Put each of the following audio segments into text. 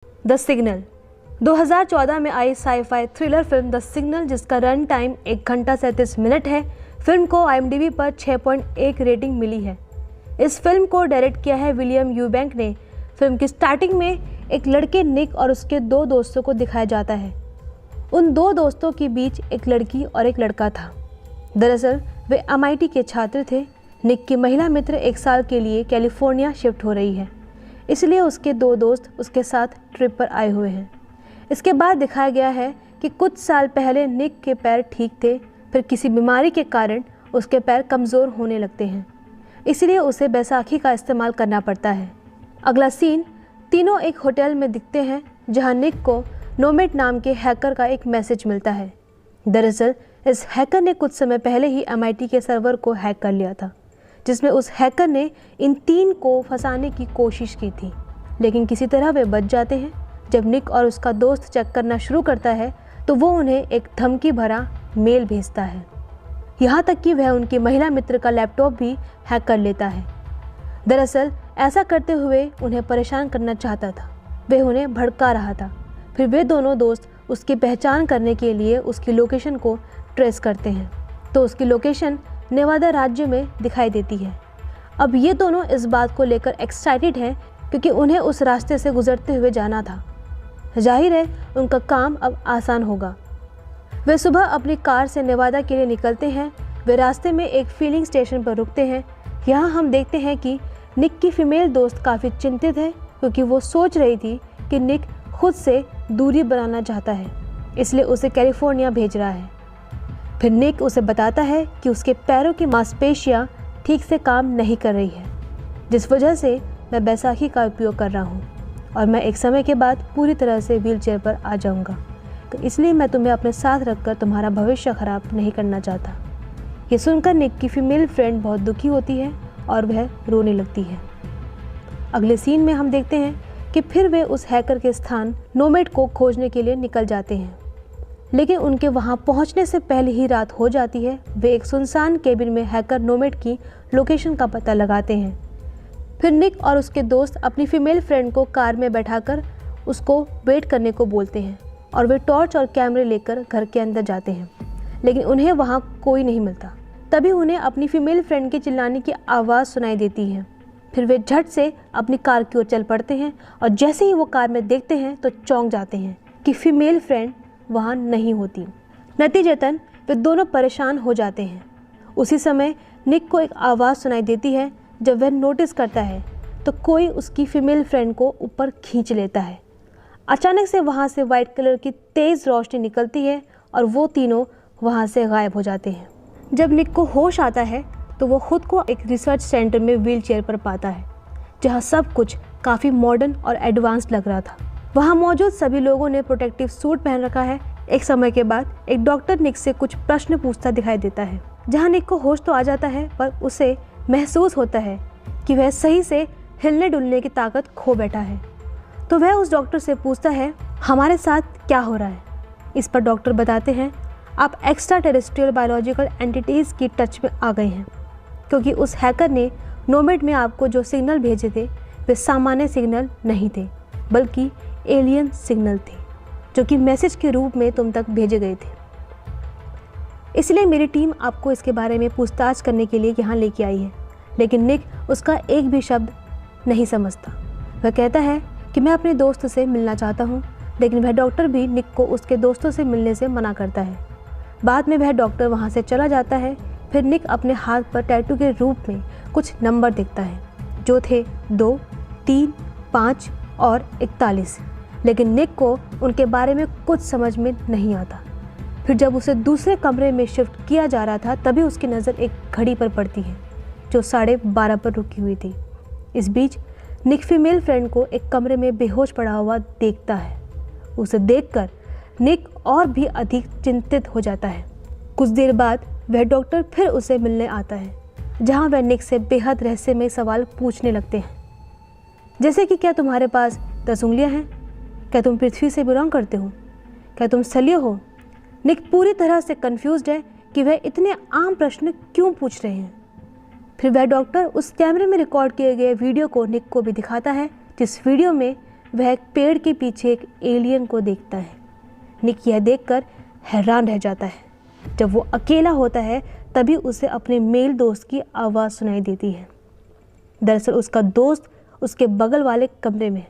The Signal 2014 में आई sci-fi thriller film The Signal, जिसका रन टाइम 1 घंटा 37 मिनट है। फिल्म को IMDb पर 6.1 रेटिंग मिली है। इस फिल्म को डायरेक्ट किया है विलियम यूबैंक ने। फिल्म की स्टार्टिंग में एक लड़के निक और उसके 2 दोस्तों को दिखाया जाता है। उन 2 दोस्तों के बीच एक लड़की और एक लड़का था। दरअसल वे MIT के छात्र थे। निक की महिला मित्र 1 साल के लिए कैलिफोर्निया शिफ्ट हो रही है, इसलिए उसके 2 दोस्त उसके साथ ट्रिप पर आए हुए हैं। इसके बाद दिखाया गया है कि कुछ साल पहले निक के पैर ठीक थे, फिर किसी बीमारी के कारण उसके पैर कमज़ोर होने लगते हैं, इसलिए उसे बैसाखी का इस्तेमाल करना पड़ता है। अगला सीन, तीनों एक होटल में दिखते हैं जहां निक को नोमेड नाम के हैकर का एक मैसेज मिलता है। दरअसल इस हैकर ने कुछ समय पहले ही MIT के सर्वर को हैक कर लिया था, जिसमें उस हैकर ने इन 3 को फंसाने की कोशिश की थी, लेकिन किसी तरह वे बच जाते हैं। जब निक और उसका दोस्त चेक करना शुरू करता है तो वो उन्हें एक धमकी भरा मेल भेजता है, यहाँ तक कि वह उनकी महिला मित्र का लैपटॉप भी हैक कर लेता है। दरअसल ऐसा करते हुए उन्हें परेशान करना चाहता था, वह उन्हें भड़का रहा था। फिर वे दोनों दोस्त उसकी पहचान करने के लिए उसकी लोकेशन को ट्रेस करते हैं, तो उसकी लोकेशन नेवादा राज्य में दिखाई देती है। अब ये दोनों इस बात को लेकर एक्साइटेड हैं क्योंकि उन्हें उस रास्ते से गुजरते हुए जाना था। जाहिर है उनका काम अब आसान होगा। वे सुबह अपनी कार से नेवादा के लिए निकलते हैं। वे रास्ते में एक फिलिंग स्टेशन पर रुकते हैं। यहाँ हम देखते हैं कि निक की फीमेल दोस्त काफ़ी चिंतित है, क्योंकि वो सोच रही थी कि निक खुद से दूरी बनाना चाहता है, इसलिए उसे कैलिफोर्निया भेज रहा है। फिर निक उसे बताता है कि उसके पैरों की मांसपेशियां ठीक से काम नहीं कर रही है, जिस वजह से मैं बैसाखी का उपयोग कर रहा हूँ और मैं एक समय के बाद पूरी तरह से व्हीलचेयर पर आ जाऊँगा, तो इसलिए मैं तुम्हें अपने साथ रखकर तुम्हारा भविष्य खराब नहीं करना चाहता। ये सुनकर निक की फीमेल फ्रेंड बहुत दुखी होती है और वह रोने लगती है। अगले सीन में हम देखते हैं कि फिर वे उस हैकर के स्थान नोमेड को खोजने के लिए निकल जाते हैं, लेकिन उनके वहां पहुंचने से पहले ही रात हो जाती है। वे एक सुनसान केबिन में हैकर नोमेड की लोकेशन का पता लगाते हैं। फिर निक और उसके दोस्त अपनी फीमेल फ्रेंड को कार में बैठाकर उसको वेट करने को बोलते हैं और वे टॉर्च और कैमरे लेकर घर के अंदर जाते हैं, लेकिन उन्हें वहाँ कोई नहीं मिलता। तभी उन्हें अपनी फीमेल फ्रेंड के चिल्लाने की आवाज़ सुनाई देती है। फिर वे झट से अपनी कार की ओर चल पड़ते हैं और जैसे ही वो कार में देखते हैं तो चौंक जाते हैं कि फीमेल फ्रेंड वहाँ नहीं होती। नतीजतन वे दोनों परेशान हो जाते हैं। उसी समय निक को एक आवाज़ सुनाई देती है। जब वह नोटिस करता है तो कोई उसकी फीमेल फ्रेंड को ऊपर खींच लेता है। अचानक से वहाँ से वाइट कलर की तेज़ रोशनी निकलती है और वो तीनों वहाँ से गायब हो जाते हैं। जब निक को होश आता है तो वो खुद को एक रिसर्च सेंटर में व्हीलचेयर पर पाता है, जहाँ सब कुछ काफ़ी मॉडर्न और एडवांस्ड लग रहा था। वहाँ मौजूद सभी लोगों ने प्रोटेक्टिव सूट पहन रखा है। एक समय के बाद एक डॉक्टर निक से कुछ प्रश्न पूछता दिखाई देता है, जहाँ निक को होश तो आ जाता है, पर उसे महसूस होता है कि वह सही से हिलने डुलने की ताकत खो बैठा है। तो वह उस डॉक्टर से पूछता है, हमारे साथ क्या हो रहा है। इस पर डॉक्टर बताते हैं, आप एक्स्ट्रा टेरेस्ट्रियल बायोलॉजिकल एंटिटीज़ की टच में आ गए हैं, क्योंकि उस हैकर ने नोमेड में आपको जो सिग्नल भेजे थे वे सामान्य सिग्नल नहीं थे, बल्कि एलियन सिग्नल थे, जो कि मैसेज के रूप में तुम तक भेजे गए थे। इसलिए मेरी टीम आपको इसके बारे में पूछताछ करने के लिए यहाँ लेके आई है। लेकिन निक उसका एक भी शब्द नहीं समझता। वह कहता है कि मैं अपने दोस्त से मिलना चाहता हूँ, लेकिन वह डॉक्टर भी निक को उसके दोस्तों से मिलने से मना करता है। बाद में वह डॉक्टर वहाँ से चला जाता है। फिर निक अपने हाथ पर टैटू के रूप में कुछ नंबर देखता है, जो थे 2, 3, 5 और 41, लेकिन निक को उनके बारे में कुछ समझ में नहीं आता। फिर जब उसे दूसरे कमरे में शिफ्ट किया जा रहा था, तभी उसकी नज़र एक घड़ी पर पड़ती है जो 12:30 पर रुकी हुई थी। इस बीच निक फीमेल फ्रेंड को एक कमरे में बेहोश पड़ा हुआ देखता है। उसे देखकर निक और भी अधिक चिंतित हो जाता है। कुछ देर बाद वह डॉक्टर फिर उसे मिलने आता है, जहां वह निक से बेहद रहस्यमय सवाल पूछने लगते हैं, जैसे कि क्या तुम्हारे पास 10 उंगलियां हैं? क्या तुम पृथ्वी से बिलोंग करते हो? क्या तुम स्थलीय हो? निक पूरी तरह से कंफ्यूज्ड है कि वह इतने आम प्रश्न क्यों पूछ रहे हैं। फिर वह डॉक्टर उस कैमरे में रिकॉर्ड किए गए वीडियो को निक को भी दिखाता है, जिस वीडियो में वह एक पेड़ के पीछे एक एलियन को देखता है। निक यह देखकर हैरान रह जाता है। जब वो अकेला होता है तभी उसे अपने मेल दोस्त की आवाज़ सुनाई देती है। दरअसल उसका दोस्त उसके बगल वाले कमरे में है।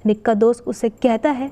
निक का दोस्त उससे कहता है,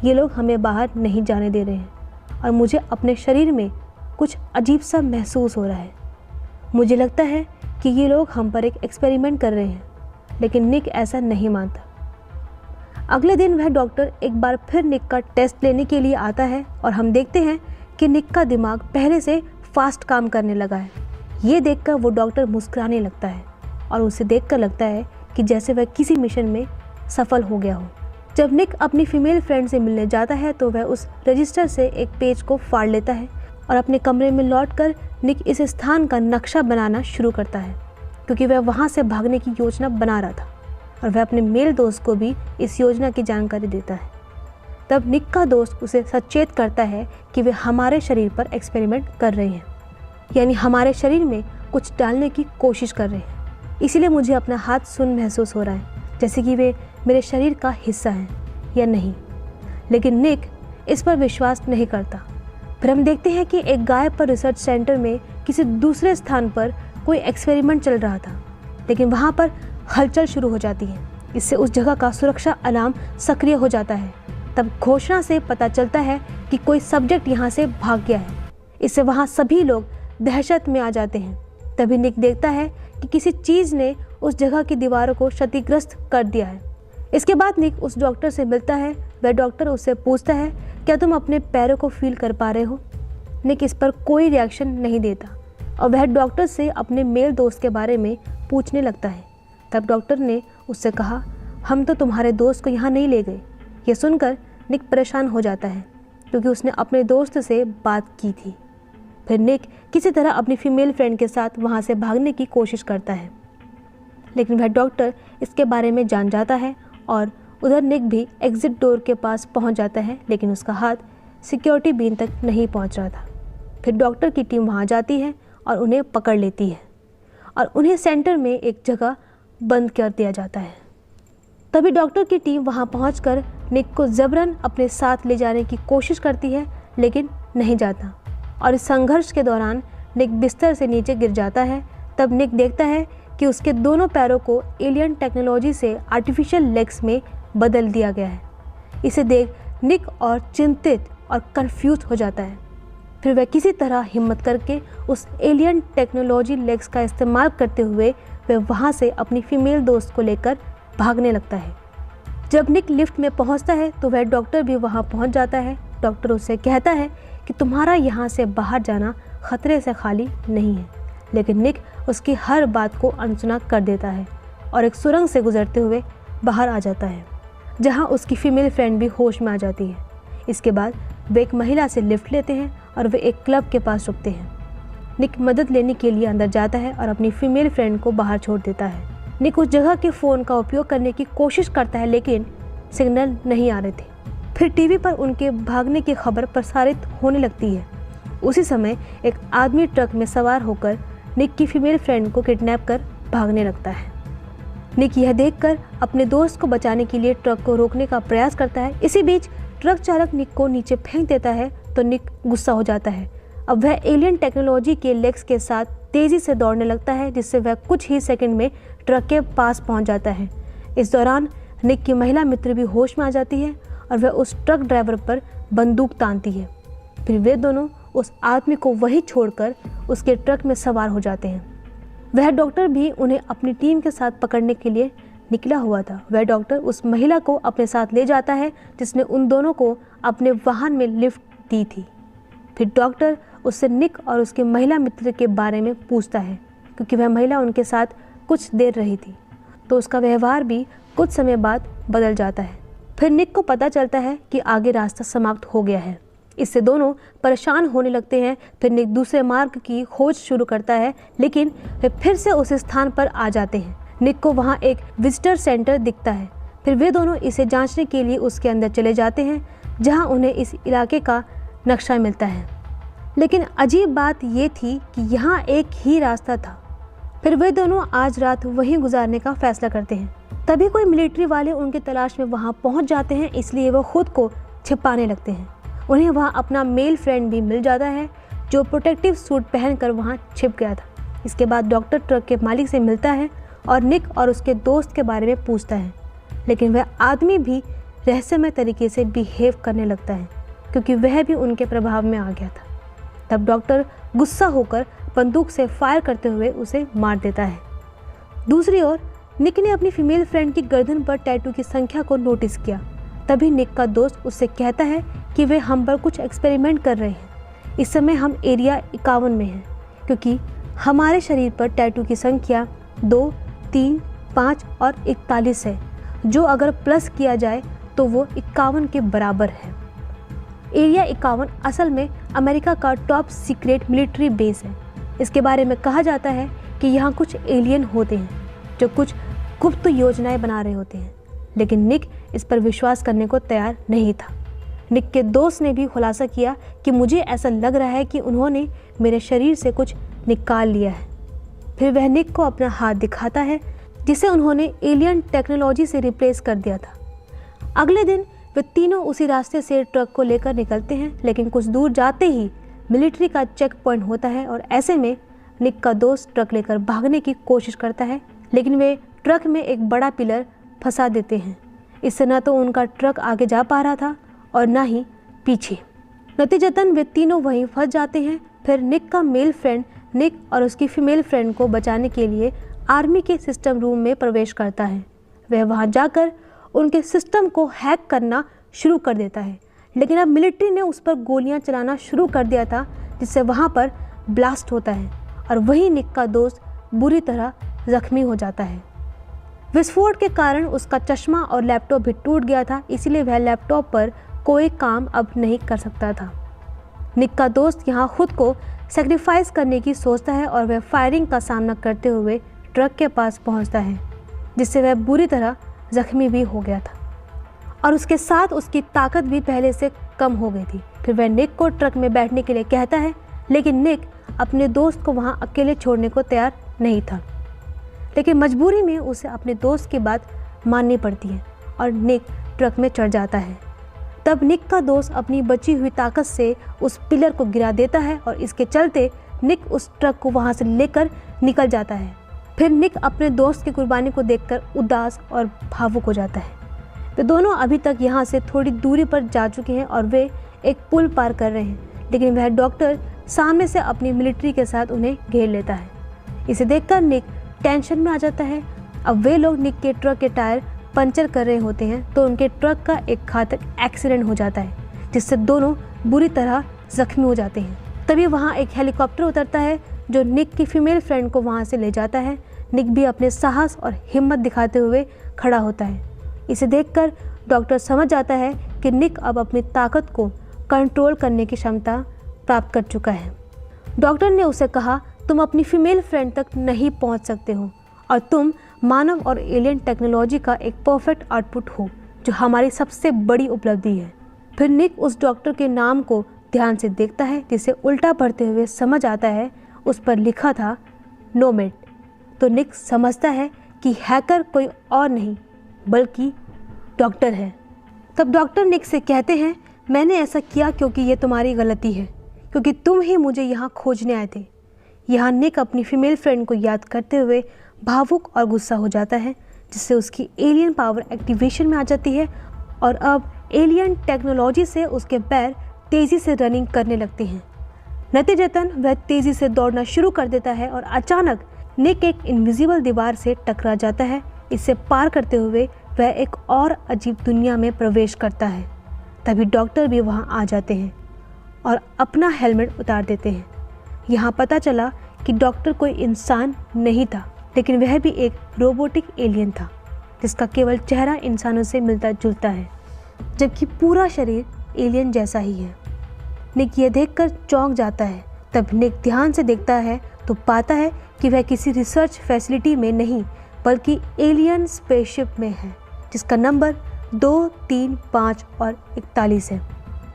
ये लोग हमें बाहर नहीं जाने दे रहे हैं और मुझे अपने शरीर में कुछ अजीब सा महसूस हो रहा है। मुझे लगता है कि ये लोग हम पर एक एक्सपेरिमेंट कर रहे हैं, लेकिन निक ऐसा नहीं मानता। अगले दिन वह डॉक्टर एक बार फिर निक का टेस्ट लेने के लिए आता है और हम देखते हैं कि निक का दिमाग पहले से फास्ट काम करने लगा है। ये देखकर वो डॉक्टर मुस्कुराने लगता है और उसे देखकर लगता है कि जैसे वह किसी मिशन में सफल हो गया हो। जब निक अपनी फीमेल फ्रेंड से मिलने जाता है तो वह उस रजिस्टर से एक पेज को फाड़ लेता है और अपने कमरे में लौटकर निक इस स्थान का नक्शा बनाना शुरू करता है, क्योंकि वह वहाँ से भागने की योजना बना रहा था और वह अपने मेल दोस्त को भी इस योजना की जानकारी देता है। तब निक का दोस्त उसे सचेत करता है कि वे हमारे शरीर पर एक्सपेरिमेंट कर रहे हैं, यानी हमारे शरीर में कुछ डालने की कोशिश कर रहे हैं। इसीलिए मुझे अपना हाथ सुन्न महसूस हो रहा है, जैसे कि वे मेरे शरीर का हिस्सा हैं या नहीं। लेकिन निक इस पर विश्वास नहीं करता। फिर हम देखते हैं कि एक गाय पर रिसर्च सेंटर में किसी दूसरे स्थान पर कोई एक्सपेरिमेंट चल रहा था, लेकिन वहाँ पर हलचल शुरू हो जाती है। इससे उस जगह का सुरक्षा अलार्म सक्रिय हो जाता है। तब घोषणा से पता चलता है कि कोई सब्जेक्ट यहाँ से भाग गया है। इससे वहाँ सभी लोग दहशत में आ जाते हैं। तभी निक देखता है कि किसी चीज़ ने उस जगह की दीवारों को क्षतिग्रस्त कर दिया है। इसके बाद निक उस डॉक्टर से मिलता है। वह डॉक्टर उससे पूछता है, क्या तुम अपने पैरों को फील कर पा रहे हो? निक इस पर कोई रिएक्शन नहीं देता और वह डॉक्टर से अपने मेल दोस्त के बारे में पूछने लगता है। तब डॉक्टर ने उससे कहा, हम तो तुम्हारे दोस्त को यहाँ नहीं ले गए। यह सुनकर निक परेशान हो जाता है, क्योंकि उसने अपने दोस्त से बात की थी। फिर निक किसी तरह अपनी फीमेल फ्रेंड के साथ वहाँ से भागने की कोशिश करता है, लेकिन वह डॉक्टर इसके बारे में जान जाता है और उधर निक भी एग्जिट डोर के पास पहुँच जाता है, लेकिन उसका हाथ सिक्योरिटी बीन तक नहीं पहुँच रहा था। फिर डॉक्टर की टीम वहाँ जाती है और उन्हें पकड़ लेती है और उन्हें सेंटर में एक जगह बंद कर दिया जाता है। तभी डॉक्टर की टीम वहां पहुंचकर निक को जबरन अपने साथ ले जाने की कोशिश करती है, लेकिन नहीं जाता और इस संघर्ष के दौरान निक बिस्तर से नीचे गिर जाता है। तब निक देखता है कि उसके दोनों पैरों को एलियन टेक्नोलॉजी से आर्टिफिशियल लेग्स में बदल दिया गया है। इसे देख निक और चिंतित और कंफ्यूज हो जाता है। फिर वह किसी तरह हिम्मत करके उस एलियन टेक्नोलॉजी लेग्स का इस्तेमाल करते हुए वह वहाँ से अपनी फीमेल दोस्त को लेकर भागने लगता है। जब निक लिफ्ट में पहुँचता है तो वह डॉक्टर भी वहाँ पहुँच जाता है। डॉक्टर उससे कहता है कि तुम्हारा यहाँ से बाहर जाना खतरे से खाली नहीं है, लेकिन निक उसकी हर बात को अनसुना कर देता है और एक सुरंग से गुजरते हुए बाहर आ जाता है, जहाँ उसकी फीमेल फ्रेंड भी होश में आ जाती है। इसके बाद वे एक महिला से लिफ्ट लेते हैं और वे एक क्लब के पास रुकते हैं। निक मदद लेने के लिए अंदर जाता है और अपनी फीमेल फ्रेंड को बाहर छोड़ देता है। निक उस जगह के फ़ोन का उपयोग करने की कोशिश करता है, लेकिन सिग्नल नहीं आ रहे थे। फिर टीवी पर उनके भागने की खबर प्रसारित होने लगती है। उसी समय एक आदमी ट्रक में सवार होकर निक की फीमेल फ्रेंड को किडनैप कर भागने लगता है। निक यह देखकर अपने दोस्त को बचाने के लिए ट्रक को रोकने का प्रयास करता है। इसी बीच ट्रक चालक निक को नीचे फेंक देता है तो निक गुस्सा हो जाता है। अब वह एलियन टेक्नोलॉजी के लेग्स के साथ तेज़ी से दौड़ने लगता है, जिससे वह कुछ ही सेकंड में ट्रक के पास पहुंच जाता है। इस दौरान निक की महिला मित्र भी होश में आ जाती है और वह उस ट्रक ड्राइवर पर बंदूक तानती है। फिर वे दोनों उस आदमी को वहीं छोड़कर उसके ट्रक में सवार हो जाते हैं। वह डॉक्टर भी उन्हें अपनी टीम के साथ पकड़ने के लिए निकला हुआ था। वह डॉक्टर उस महिला को अपने साथ ले जाता है जिसने उन दोनों को अपने वाहन में लिफ्ट दी थी। फिर डॉक्टर उससे निक और उसके महिला मित्र के बारे में पूछता है, क्योंकि वह महिला उनके साथ कुछ देर रही थी, तो उसका व्यवहार भी कुछ समय बाद बदल जाता है। फिर निक को पता चलता है कि आगे रास्ता समाप्त हो गया है। इससे दोनों परेशान होने लगते हैं। फिर निक दूसरे मार्ग की खोज शुरू करता है, लेकिन वे फिर से उस स्थान पर आ जाते हैं। निक को वहाँ एक विजिटर सेंटर दिखता है। फिर वे दोनों इसे जांचने के लिए उसके अंदर चले जाते हैं, जहाँ उन्हें इस इलाके का नक्शा मिलता है। लेकिन अजीब बात ये थी कि यहाँ एक ही रास्ता था। फिर वे दोनों आज रात वहीं गुजारने का फैसला करते हैं। तभी कोई मिलिट्री वाले उनकी तलाश में वहाँ पहुँच जाते हैं, इसलिए वो खुद को छिपाने लगते हैं। उन्हें वहाँ अपना मेल फ्रेंड भी मिल जाता है जो प्रोटेक्टिव सूट पहनकर वहाँ छिप गया था। इसके बाद डॉक्टर ट्रक के मालिक से मिलता है और निक और उसके दोस्त के बारे में पूछता है, लेकिन वह आदमी भी रहस्यमय तरीके से बिहेव करने लगता है क्योंकि वह भी उनके प्रभाव में आ गया था। तब डॉक्टर गुस्सा होकर बंदूक से फायर करते हुए उसे मार देता है। दूसरी ओर निक ने अपनी फीमेल फ्रेंड की गर्दन पर टैटू की संख्या को नोटिस किया। तभी निक का दोस्त उससे कहता है कि वे हम पर कुछ एक्सपेरिमेंट कर रहे हैं। इस समय हम एरिया 51 में हैं क्योंकि हमारे शरीर पर टैटू की संख्या 2, 3, 5 और 41 है, जो अगर प्लस किया जाए तो वो 51 के बराबर है। एरिया 51 असल में अमेरिका का टॉप सीक्रेट मिलिट्री बेस है। इसके बारे में कहा जाता है कि यहाँ कुछ एलियन होते हैं जो कुछ गुप्त योजनाएं बना रहे होते हैं, लेकिन निक इस पर विश्वास करने को तैयार नहीं था। निक के दोस्त ने भी खुलासा किया कि मुझे ऐसा लग रहा है कि उन्होंने मेरे शरीर से कुछ निकाल लिया है। फिर वह निक को अपना हाथ दिखाता है जिसे उन्होंने एलियन टेक्नोलॉजी से रिप्लेस कर दिया था। अगले दिन वे तीनों उसी रास्ते से ट्रक को लेकर निकलते हैं, लेकिन कुछ दूर जाते ही मिलिट्री का चेक पॉइंट होता है और ऐसे में निक का दोस्त ट्रक लेकर भागने की कोशिश करता है, लेकिन वे ट्रक में एक बड़ा पिलर फंसा देते हैं। इससे न तो उनका ट्रक आगे जा पा रहा था और न ही पीछे। नतीजतन वे तीनों वहीं फंस जाते हैं। फिर निक का मेल फ्रेंड निक और उसकी फीमेल फ्रेंड को बचाने के लिए आर्मी के सिस्टम रूम में प्रवेश करता है। वह वहां जाकर उनके सिस्टम को हैक करना शुरू कर देता है, लेकिन अब मिलिट्री ने उस पर गोलियां चलाना शुरू कर दिया था, जिससे वहां पर ब्लास्ट होता है और वहीं निक का दोस्त बुरी तरह जख्मी हो जाता है। विस्फोट के कारण उसका चश्मा और लैपटॉप भी टूट गया था, इसीलिए वह लैपटॉप पर कोई काम अब नहीं कर सकता था। निक का दोस्त यहाँ खुद को सेक्रीफाइस करने की सोचता है और वह फायरिंग का सामना करते हुए ट्रक के पास पहुँचता है, जिससे वह बुरी तरह जख्मी भी हो गया था और उसके साथ उसकी ताकत भी पहले से कम हो गई थी। फिर वह निक को ट्रक में बैठने के लिए कहता है, लेकिन निक अपने दोस्त को वहाँ अकेले छोड़ने को तैयार नहीं था, लेकिन मजबूरी में उसे अपने दोस्त की बात माननी पड़ती है और निक ट्रक में चढ़ जाता है। तब निक का दोस्त अपनी बची हुई ताकत से उस पिलर को गिरा देता है और इसके चलते निक उस ट्रक को वहाँ से लेकर निकल जाता है। फिर निक अपने दोस्त की कुर्बानी को देखकर उदास और भावुक हो जाता है। वे दोनों अभी तक यहाँ से थोड़ी दूरी पर जा चुके हैं और वे एक पुल पार कर रहे हैं, लेकिन वह डॉक्टर सामने से अपनी मिलिट्री के साथ उन्हें घेर लेता है। इसे देखकर निक टेंशन में आ जाता है। अब वे लोग निक के ट्रक के टायर पंचर कर रहे होते हैं तो उनके ट्रक का एक घातक एक्सीडेंट हो जाता है, जिससे दोनों बुरी तरह जख्मी हो जाते हैं। तभी वहाँ एक हेलीकॉप्टर उतरता है जो निक की फीमेल फ्रेंड को वहाँ से ले जाता है। निक भी अपने साहस और हिम्मत दिखाते हुए खड़ा होता है। इसे देखकर डॉक्टर समझ जाता है कि निक अब अपनी ताकत को कंट्रोल करने की क्षमता प्राप्त कर चुका है। डॉक्टर ने उसे कहा, तुम अपनी फीमेल फ्रेंड तक नहीं पहुंच सकते हो और तुम मानव और एलियन टेक्नोलॉजी का एक परफेक्ट आउटपुट हो, जो हमारी सबसे बड़ी उपलब्धि है। फिर निक उस डॉक्टर के नाम को ध्यान से देखता है, जिसे उल्टा पढ़ते हुए समझ आता है उस पर लिखा था नोमेड। तो निक समझता है कि हैकर कोई और नहीं बल्कि डॉक्टर है। तब डॉक्टर निक से कहते हैं, मैंने ऐसा किया क्योंकि ये तुम्हारी गलती है, क्योंकि तुम ही मुझे यहाँ खोजने आए थे। यहाँ निक अपनी फीमेल फ्रेंड को याद करते हुए भावुक और गुस्सा हो जाता है, जिससे उसकी एलियन पावर एक्टिवेशन में आ जाती है और अब एलियन टेक्नोलॉजी से उसके पैर तेज़ी से रनिंग करने लगते हैं। नतीजतन वह तेज़ी से दौड़ना शुरू कर देता है और अचानक निक एक इनविजिबल दीवार से टकरा जाता है। इसे पार करते हुए वह एक और अजीब दुनिया में प्रवेश करता है। तभी डॉक्टर भी वहां आ जाते हैं और अपना हेलमेट उतार देते हैं। यहाँ पता चला कि डॉक्टर कोई इंसान नहीं था, लेकिन वह भी एक रोबोटिक एलियन था, जिसका केवल चेहरा इंसानों से मिलता जुलता है, जबकि पूरा शरीर एलियन जैसा ही है। निक ये देखकर चौंक जाता है। तब निक ध्यान से देखता है तो पाता है कि वह किसी रिसर्च फैसिलिटी में नहीं बल्कि एलियन स्पेसशिप में है, जिसका नंबर 2, 3, 5 और 41 है।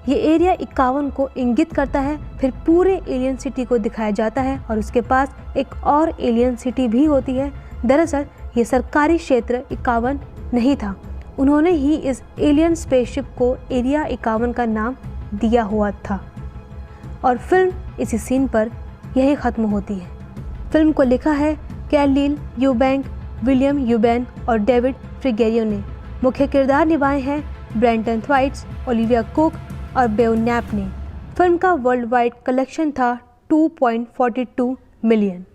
ये एरिया 51 को इंगित करता है। फिर पूरे एलियन सिटी को दिखाया जाता है और उसके पास एक और एलियन सिटी भी होती है। दरअसल ये सरकारी क्षेत्र 51 नहीं था, उन्होंने ही इस एलियन स्पेसशिप को एरिया 51 का नाम दिया हुआ था। और फिल्म इसी सीन पर यही ख़त्म होती है। फिल्म को लिखा है कैलिल यूबैंक, विलियम यूबैन और डेविड फ्रिगेरियो ने। मुख्य किरदार निभाए हैं ब्रेंटन थ्वाइट्स, ओलिविया कुक और बेव नैप ने। फिल्म का वर्ल्ड वाइड कलेक्शन था 2.42 मिलियन।